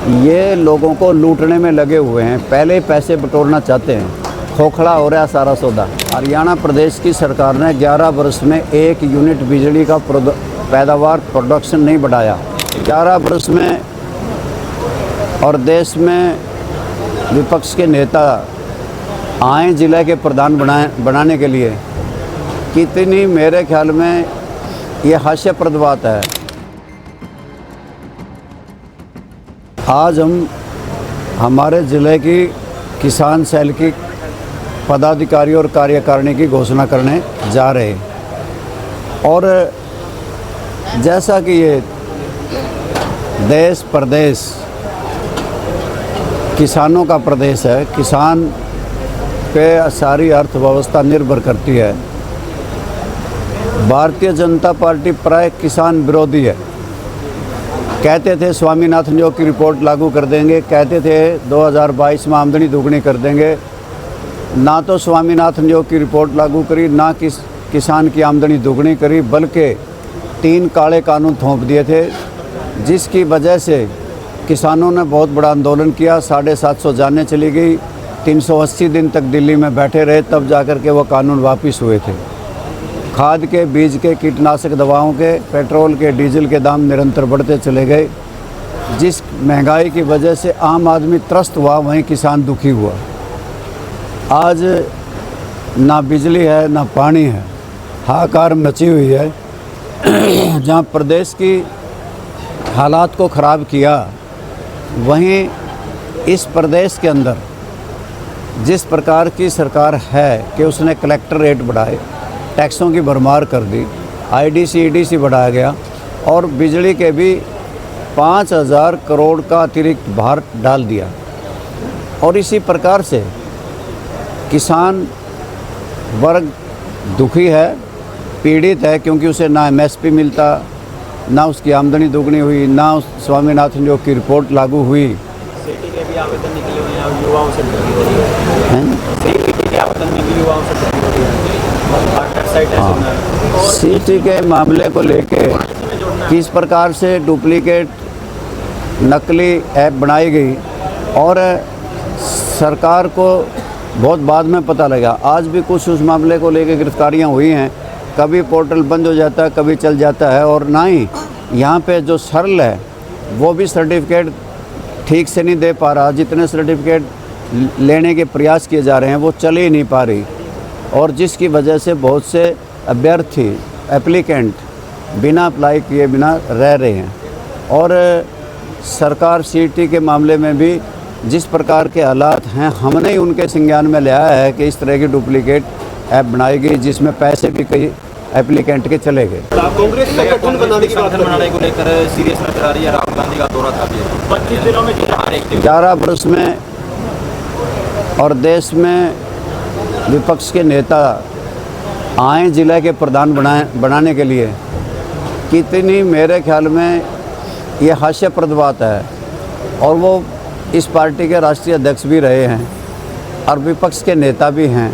ये लोगों को लूटने में लगे हुए हैं, पहले ही पैसे बटोरना चाहते हैं। खोखला हो रहा है सारा सौदा। हरियाणा प्रदेश की सरकार ने 11 वर्ष में 1 यूनिट बिजली का पैदावार प्रोडक्शन नहीं बढ़ाया। 11 वर्ष में और देश में विपक्ष के नेता आए जिले के प्रधान बनाने के लिए, कितनी मेरे ख्याल में ये हास्यप्रद बात है। आज हम हमारे ज़िले की किसान सेल की पदाधिकारी और कार्यकारिणी की घोषणा करने जा रहे हैं। और जैसा कि ये देश प्रदेश किसानों का प्रदेश है, किसान पे सारी अर्थव्यवस्था निर्भर करती है। भारतीय जनता पार्टी प्राय किसान विरोधी है। कहते थे स्वामीनाथन योग की रिपोर्ट लागू कर देंगे, कहते थे 2022 में आमदनी दोगुनी कर देंगे। ना तो स्वामीनाथन योग की रिपोर्ट लागू करी, ना किसान की आमदनी दोगुनी करी, बल्कि 3 काले कानून थोप दिए थे, जिसकी वजह से किसानों ने बहुत बड़ा आंदोलन किया। 750 जानें चली गई, 380 दिन तक दिल्ली में बैठे रहे, तब जाकर के वो कानून वापस हुए थे। खाद के, बीज के, कीटनाशक दवाओं के, पेट्रोल के, डीजल के दाम निरंतर बढ़ते चले गए, जिस महंगाई की वजह से आम आदमी त्रस्त हुआ, वहीं किसान दुखी हुआ। आज ना बिजली है, ना पानी है, हाहाकार मची हुई है। जहाँ प्रदेश की हालात को ख़राब किया, वहीं इस प्रदेश के अंदर जिस प्रकार की सरकार है कि उसने कलेक्टर रेट बढ़ाए, टैक्सों की भरमार कर दी, आईडीसी ईडीसी बढ़ाया गया और बिजली के भी 5000 करोड़ का अतिरिक्त भार डाल दिया। और इसी प्रकार से किसान वर्ग दुखी है, पीड़ित है, क्योंकि उसे ना एमएसपी मिलता, ना उसकी आमदनी दोगुनी हुई, ना उस स्वामीनाथन योग की रिपोर्ट लागू हुई। सिटी के भी आवेदन निकले हुए हैं और युवाओं से सिटी के मामले को लेके किस प्रकार से डुप्लीकेट नकली ऐप बनाई गई और सरकार को बहुत बाद में पता लगा। आज भी कुछ उस मामले को लेकर गिरफ्तारियां हुई हैं, कभी पोर्टल बंद हो जाता है, कभी चल जाता है। और ना ही यहाँ पे जो सरल है वो भी सर्टिफिकेट ठीक से नहीं दे पा रहा। जितने सर्टिफिकेट लेने के प्रयास किए जा रहे हैं वो चल ही नहीं पा रही, और जिसकी वजह से बहुत से अभ्यर्थी एप्लीकेंट बिना अप्लाई किए बिना रह रहे हैं। और सरकार सीटी के मामले में भी जिस प्रकार के हालात हैं, हमने ही उनके संज्ञान में लिया है कि इस तरह की डुप्लीकेट ऐप बनाई गई, जिसमें पैसे भी कई एप्लीकेंट के चले गए। कांग्रेस बनाने को लेकर सीरियस नजर आ रही है। राहुल गांधी का दौरा था 25 दिनों में 11 वर्ष में और देश में विपक्ष के नेता आए जिले के प्रधान बनाने के लिए, कितनी मेरे ख्याल में ये हास्यप्रद बात है। और वो इस पार्टी के राष्ट्रीय अध्यक्ष भी रहे हैं और विपक्ष के नेता भी हैं,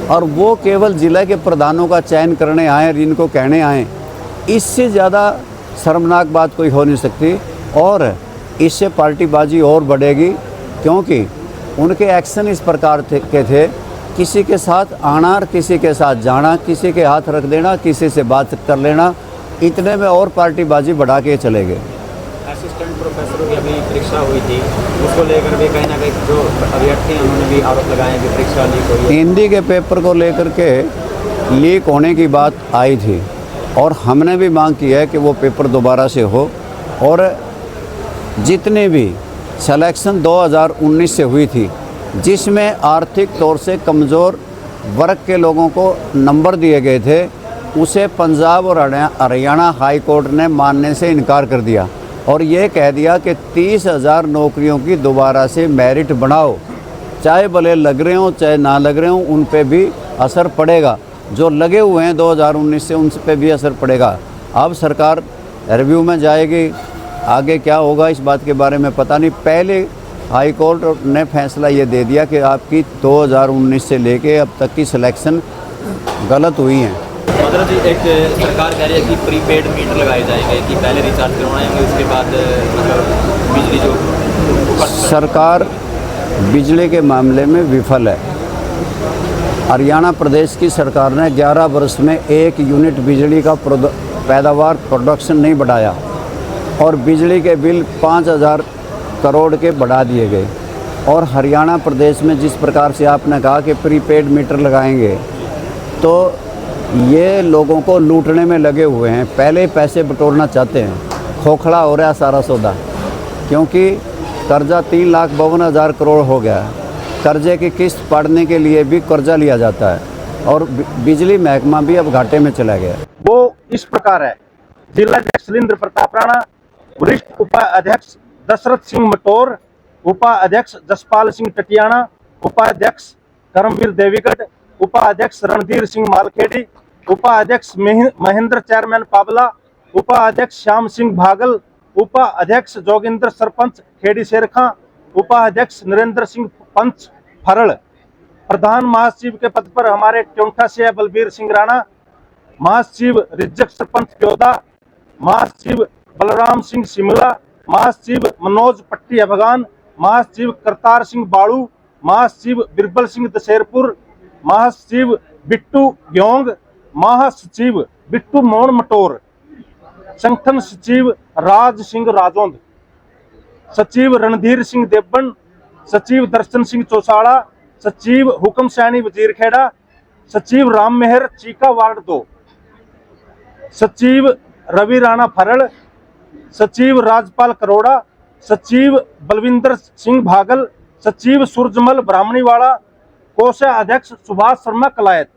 और वो केवल जिले के प्रधानों का चयन करने आए, इनको कहने आए। इससे ज़्यादा शर्मनाक बात कोई हो नहीं सकती। और इससे पार्टीबाजी और बढ़ेगी, क्योंकि उनके एक्शन इस प्रकार के थे, किसी के साथ आना और किसी के साथ जाना, किसी के हाथ रख देना, किसी से बात कर लेना, इतने में और पार्टीबाजी बढ़ा के चले गए। असिस्टेंट प्रोफेसरों की अभी परीक्षा हुई थी, उसको लेकर भी कहीं ना कहीं जो अभ्यर्थी हैं उन्होंने भी आरोप लगाए कि परीक्षा लीक हुई है। हिंदी के पेपर को लेकर के लीक होने की बात आई थी, और हमने भी मांग की है कि वो पेपर दोबारा से हो। और जितने भी सिलेक्शन 2019 से हुई थी, जिसमें आर्थिक तौर से कमज़ोर वर्ग के लोगों को नंबर दिए गए थे, उसे पंजाब और हरियाणा हाई कोर्ट ने मानने से इनकार कर दिया और ये कह दिया कि 30,000 नौकरियों की दोबारा से मेरिट बनाओ, चाहे भले लग रहे हों चाहे ना लग रहे हों, उन पे भी असर पड़ेगा। जो लगे हुए हैं 2019 से, उन पे भी असर पड़ेगा। अब सरकार रिव्यू में जाएगी, आगे क्या होगा इस बात के बारे में पता नहीं। पहले हाई कोर्ट ने फैसला ये दे दिया कि आपकी 2019 से लेके अब तक की सिलेक्शन गलत हुई है। मतलब जी एक सरकार कह रही है कि प्रीपेड मीटर लगाए जाएंगे कि पहले रिचार्ज करवाएंगे, उसके बाद मतलब बिजली जो सरकार बिजली के मामले में विफल है। हरियाणा प्रदेश की सरकार ने 11 वर्ष में 1 यूनिट बिजली का पैदावार प्रोडक्शन नहीं बढ़ाया और बिजली के बिल 5,000 करोड़ के बढ़ा दिए गए। और हरियाणा प्रदेश में जिस प्रकार से आपने कहा कि प्रीपेड मीटर लगाएंगे, तो ये लोगों को लूटने में लगे हुए हैं। पहले पैसे बटोरना चाहते हैं। खोखला हो रहा है सारा सौदा, क्योंकि कर्जा 3,52,000 करोड़ हो गया है। कर्जे की किस्त पड़ने के लिए भी कर्जा लिया जाता है और बिजली महकमा भी अब घाटे में चला गया। वो इस प्रकार है। जिलाध्यक्ष शैलेंद्र प्रताप राणा, वरिष्ठ उपाध्यक्ष दशरथ सिंह मटोर, उपाध्यक्ष जसपाल सिंह टटियाना, उपाध्यक्ष करमवीर देवीगढ़, उपाध्यक्ष रणधीर सिंह मालखेड़ी, उपाध्यक्ष महेंद्र चेयरमैन पाबला, उपाध्यक्ष श्याम सिंह भागल, उपाध्यक्ष जोगिंदर सरपंच खेड़ी शेरखा, उपाध्यक्ष नरेंद्र सिंह पंच फरल, प्रधान महासचिव के पद पर हमारे ट्योंठा से बलबीर सिंह राणा, महासचिव रिज्जक सरपंच प्योदा, महासचिव बलराम सिंह शिमला, महासचिव मनोज पट्टी अभगान, महासचिव करतार सिंह बाड़ू, महासचिव बिरबल सिंह दशेरपुर, महासचिव बिट्टू ग्योंग, महासचिव बिट्टू मोहन मटोर, संगठन सचिव राज सिंह राजौंद, सचिव रणधीर सिंह देवबन, सचिव दर्शन सिंह चौसाड़ा, सचिव हुक्म सैनी वजीरखेड़ा, सचिव राम मेहर चीका वार्ड 2, सचिव रवि राणा फरल, सचिव राजपाल करोड़ा, सचिव बलविंदर सिंह भागल, सचिव सूरजमल ब्राह्मणीवाड़ा, कोषाध्यक्ष सुभाष शर्मा कलायत।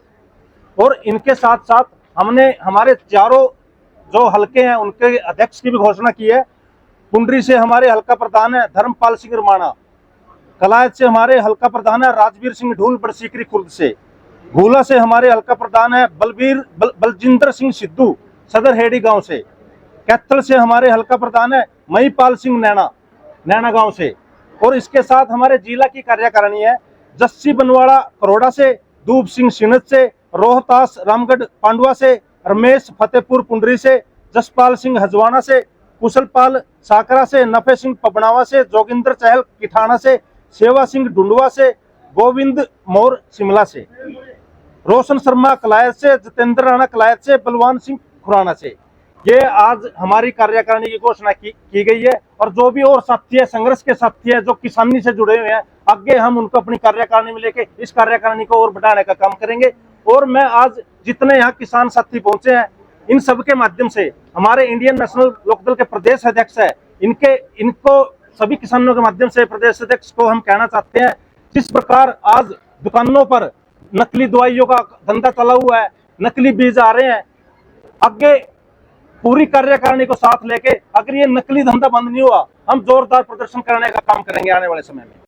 और इनके साथ साथ हमने हमारे चारों जो हलके हैं उनके अध्यक्ष की भी घोषणा की है। पुंडरी से हमारे हल्का प्रधान है धर्मपाल सिंह रमाणा, कलायत से हमारे हल्का प्रधान है राजवीर सिंह ढूल बड़सीकरी खुर्द से, भूला से हमारे हल्का प्रधान है बलजिंदर सिंह सिद्धू सदर हेड़ी गांव से, कैथल से हमारे हल्का प्रधान है महीपाल सिंह नैना गांव से। और इसके साथ हमारे जिला की कार्यकारिणी है जस्सी बनवाड़ा करोड़ा से, दूब सिंह सिनत से, रोहतास रामगढ़ पांडुआ से, रमेश फतेहपुर पुंडरी से, जसपाल सिंह हजवाना से, कुशलपाल साकरा से, नफे सिंह पबनावा से, जोगिंदर चहल किठाना से, सेवा सिंह ढूंढवा से, गोविंद मोर शिमला से, रोशन शर्मा कलायत से, जितेंद्र राणा कलायत से, बलवान सिंह खुराना से। ये आज हमारी कार्यकारिणी की घोषणा की गई है। और जो भी और साथी है, संघर्ष के साथी है, जो किसानी से जुड़े हुए हैं, आगे हम उनको अपनी कार्यकारिणी में लेके इस कार्यकारिणी को और बढ़ाने का काम करेंगे। और मैं आज जितने यहाँ किसान साथी पहुंचे हैं, इन सब के माध्यम से हमारे इंडियन नेशनल लोकदल के प्रदेश अध्यक्ष है, इनको सभी किसानों के माध्यम से प्रदेश अध्यक्ष को हम कहना चाहते हैं, जिस प्रकार आज दुकानों पर नकली दवाइयों का धंधा चला हुआ है, नकली बीज आ रहे हैं, आगे पूरी कार्यकारिणी को साथ लेके अगर ये नकली धंधा बंद नहीं हुआ, हम जोरदार प्रदर्शन करने का काम करेंगे आने वाले समय में।